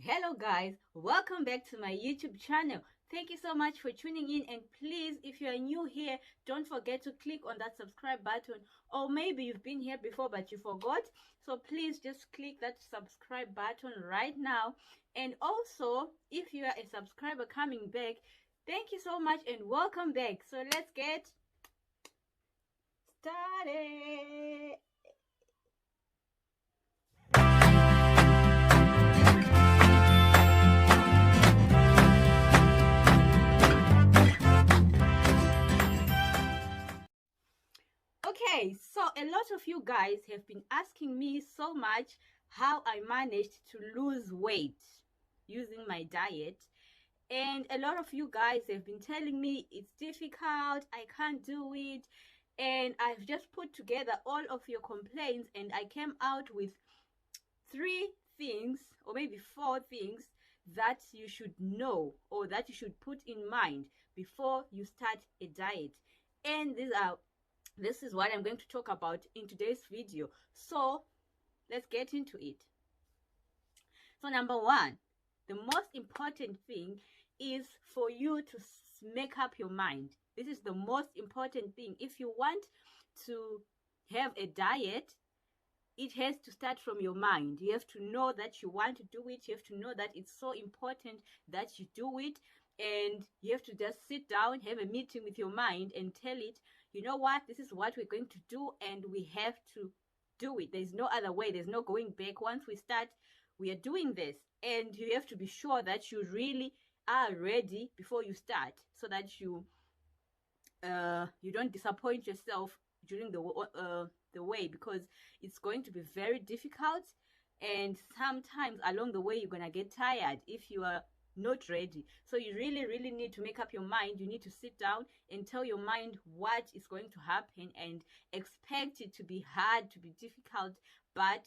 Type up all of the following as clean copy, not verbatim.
Hello guys, welcome back to my YouTube channel. Thank you so much for tuning in, and please, if you are new here, don't forget to click on that subscribe button, or maybe you've been here before but you forgot, so please just click that subscribe button right now. And also, if you are a subscriber coming back, thank you so much and welcome back. So let's get started. Okay, so a lot of you guys have been asking me so much how I managed to lose weight using my diet. And a lot of you guys have been telling me it's difficult, I can't do it. And I've just put together all of your complaints and I came out with 3 things or maybe 4 things that you should know or that you should put in mind before you start a diet. And this is what I'm going to talk about in today's video. So let's get into it. So number one, the most important thing is for you to make up your mind. This is the most important thing. If you want to have a diet, it has to start from your mind. You have to know that you want to do it. You have to know that it's so important that you do it. And you have to just sit down, have a meeting with your mind and tell it, you know what, this is what we're going to do and we have to do it. There's no other way. There's no going back. Once we start, we are doing this. And you have to be sure that you really are ready before you start, so that you don't disappoint yourself during the way, because it's going to be very difficult, and sometimes along the way you're gonna get tired if you are not ready. So you really need to make up your mind. You need to sit down and tell your mind what is going to happen and expect it to be hard, to be difficult, but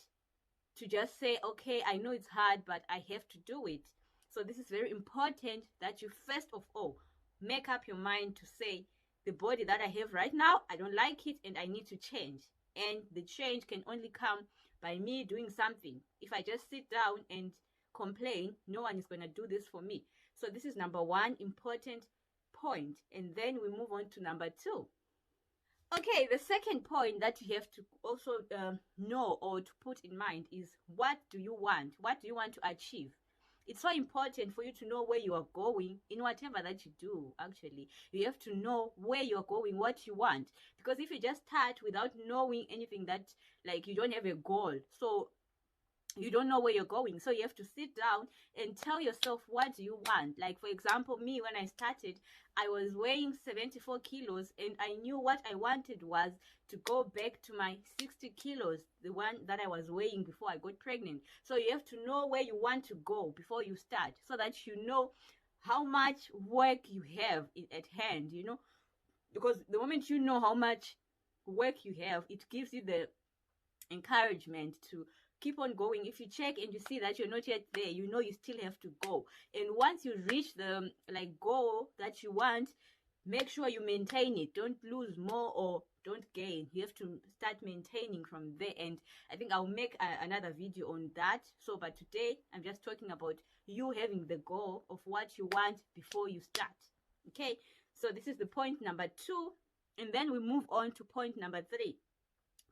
to just say, okay, I know it's hard, but I have to do it. So this is very important, that you first of all make up your mind to say, the body that I have right now, I don't like it and I need to change. And the change can only come by me doing something. If I just sit down and complain, no one is going to do this for me. So this is number one important point. And then we move on to number two. Okay, the second point that you have to also know or to put in mind is, what do you want? What do you want to achieve? It's so important for you to know where you are going in whatever that you do. Actually, you have to know where you're going, what you want. Because if you just start without knowing anything, that like you don't have a goal, so you don't know where you're going. So you have to sit down and tell yourself, what do you want? Like, for example, me, when I started, I was weighing 74 kilos and I knew what I wanted was to go back to my 60 kilos, the one that I was weighing before I got pregnant. So you have to know where you want to go before you start, so that you know how much work you have at hand, because the moment you know how much work you have, it gives you the encouragement to keep on going. If you check and you see that you're not yet there, you know you still have to go. And once you reach the goal that you want, make sure you maintain it. Don't lose more or don't gain. You have to start maintaining from there. And I think I'll make another video on that. So but today I'm just talking about you having the goal of what you want before you start. Okay, so this is the point number two. And then we move on to point number three.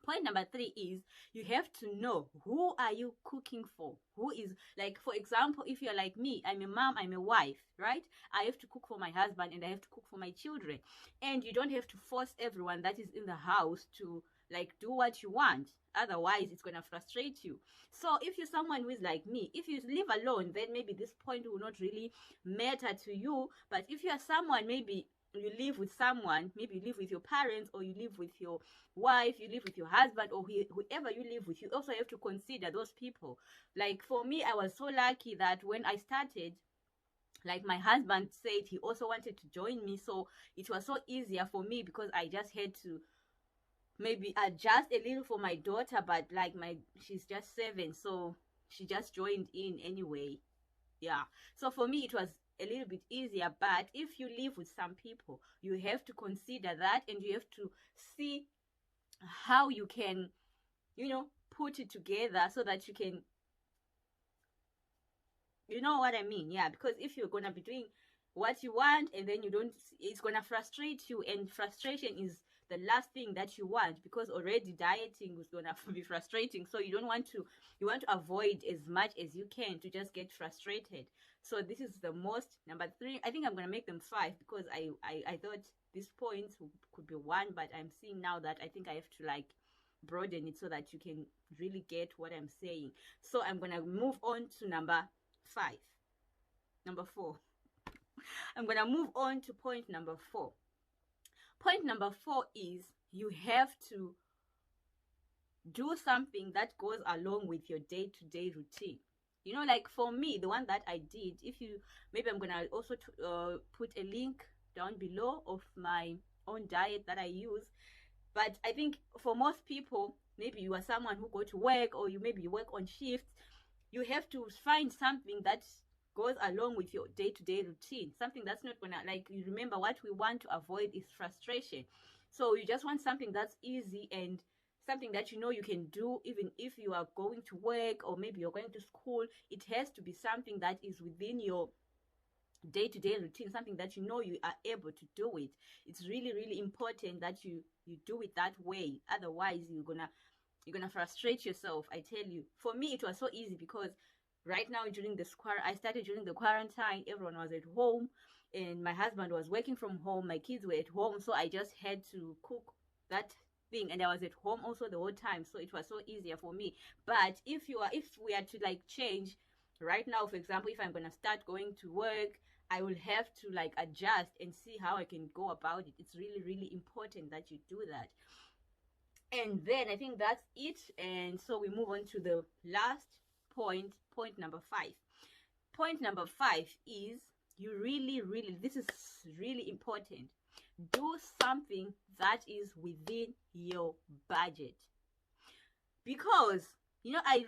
Point number three is, you have to know, who are you cooking for? Who is, like, for example, if you're like me, I'm a mom, I'm a wife, right? I have to cook for my husband and I have to cook for my children. And you don't have to force everyone that is in the house to do what you want. Otherwise, it's going to frustrate you. So if you're someone who is like me, if you live alone, then maybe this point will not really matter to you. But if you're someone, maybe you live with someone, maybe you live with your parents, or you live with your wife, you live with your husband, or whoever you live with, you also have to consider those people. Like for me, I was so lucky that when I started, like my husband said he also wanted to join me, so it was so easier for me, because I just had to maybe adjust a little for my daughter, but she's just 7, so she just joined in anyway. Yeah, so for me it was a little bit easier. But if you live with some people, you have to consider that, and you have to see how you can put it together, so that you can You know what I mean? Yeah, because if you're gonna be doing what you want and then you don't, it's gonna frustrate you, and frustration is the last thing that you want, because already dieting is gonna be frustrating. So you don't want to, you want to avoid as much as you can to just get frustrated. So this is the most, number 3. I think I'm gonna make them 5 because I thought these points could be 1, but I'm seeing now that I think I have to like broaden it so that you can really get what I'm saying. So I'm gonna move on to number 4. I'm gonna move on to point number 4. Point number 4 is you have to do something that goes along with your day-to-day routine. You know, like for me, the one that I did, if you, maybe I'm gonna also put a link down below of my own diet that I use. But I think for most people, maybe you are someone who go to work, or you maybe you work on shifts, you have to find something that goes along with your day-to-day routine, something that's not gonna, like, you remember what we want to avoid is frustration. So you just want something that's easy and something that you know you can do even if you are going to work or maybe you're going to school. It has to be something that is within your day-to-day routine, something that you know you are able to do it. It's really, really important that you do it that way. Otherwise you're gonna frustrate yourself. I tell you, for me it was so easy because right now during this I started during the quarantine. Everyone was at home and my husband was working from home, my kids were at home, so I just had to cook that thing, and I was at home also the whole time, so it was so easier for me. But if we are to like change right now, for example, if I'm gonna start going to work, I will have to like adjust and see how I can go about it. It's really, really important that you do that. And then I think that's it. And so we move on to the last point number 5. Point number 5 is you really, really, this is really important, do something that is within your budget. Because you know, I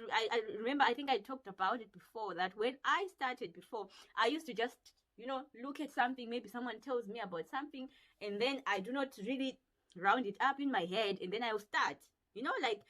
remember, I think I talked about it before, that when I started before, I used to just, you know, look at something, maybe someone tells me about something, and then I do not really round it up in my head, and then I will start, you know, like,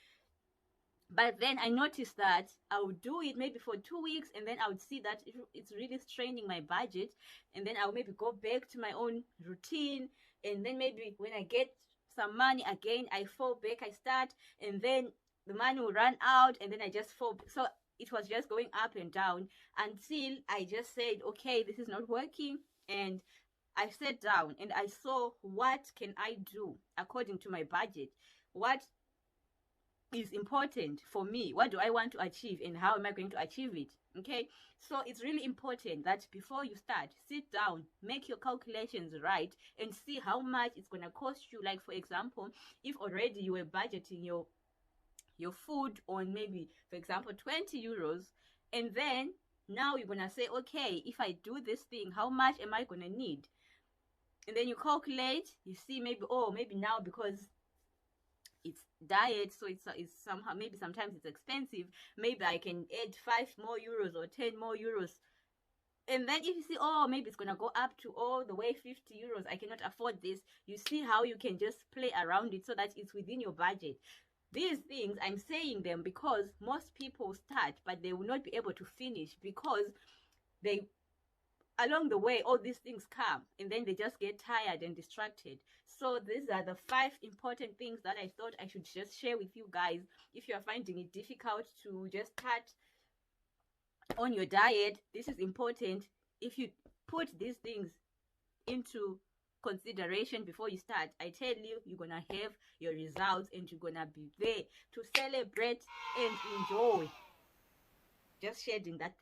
but then I noticed that I would do it maybe for 2 weeks, and then I would see that it's really straining my budget, and then I'll maybe go back to my own routine, and then maybe when I get some money again, I fall back, I start, and then the money will run out, and then I just fall. So it was just going up and down until I just said, okay, this is not working. And I sat down and I saw, what can I do according to my budget? What is important for me? What do I want to achieve, and how am I going to achieve it? Okay, so it's really important that before you start, sit down, make your calculations right, and see how much it's going to cost you. Like, for example, if already you were budgeting your food on maybe, for example, 20 euros, and then now you're gonna say, okay, if I do this thing, how much am I gonna need? And then you calculate, you see, maybe, oh, maybe now because it's diet, so it's somehow, maybe sometimes it's expensive, maybe I can add 5 more euros or 10 more euros. And then if you see, oh, maybe it's gonna go up to all the way 50 euros, I cannot afford this, you see how you can just play around it so that it's within your budget. These things, I'm saying them because most people start, but they will not be able to finish, because they, along the way, all these things come, and then they just get tired and distracted. So these are the 5 important things that I thought I should just share with you guys. If you are finding it difficult to just start on your diet, this is important. If you put these things into consideration before you start, I tell you, you're gonna have your results, and you're gonna be there to celebrate and enjoy just shedding that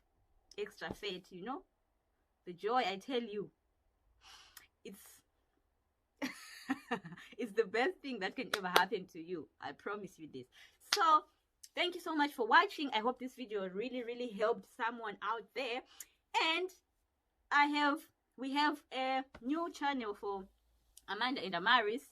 extra fat, you know, the joy. I tell you, it's it's the best thing that can ever happen to you. I promise you this. So thank you so much for watching. I hope this video really, really helped someone out there. And we have a new channel for Amanda and Amaris.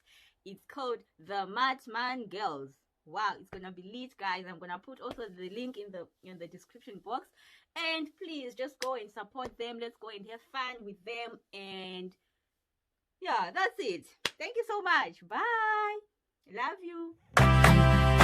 It's called the Matman Girls. Wow, it's gonna be lit, guys. I'm gonna put also the link in the description box, and please just go and support them. Let's go and have fun with them. And yeah, that's it. Thank you so much. Bye. Love you.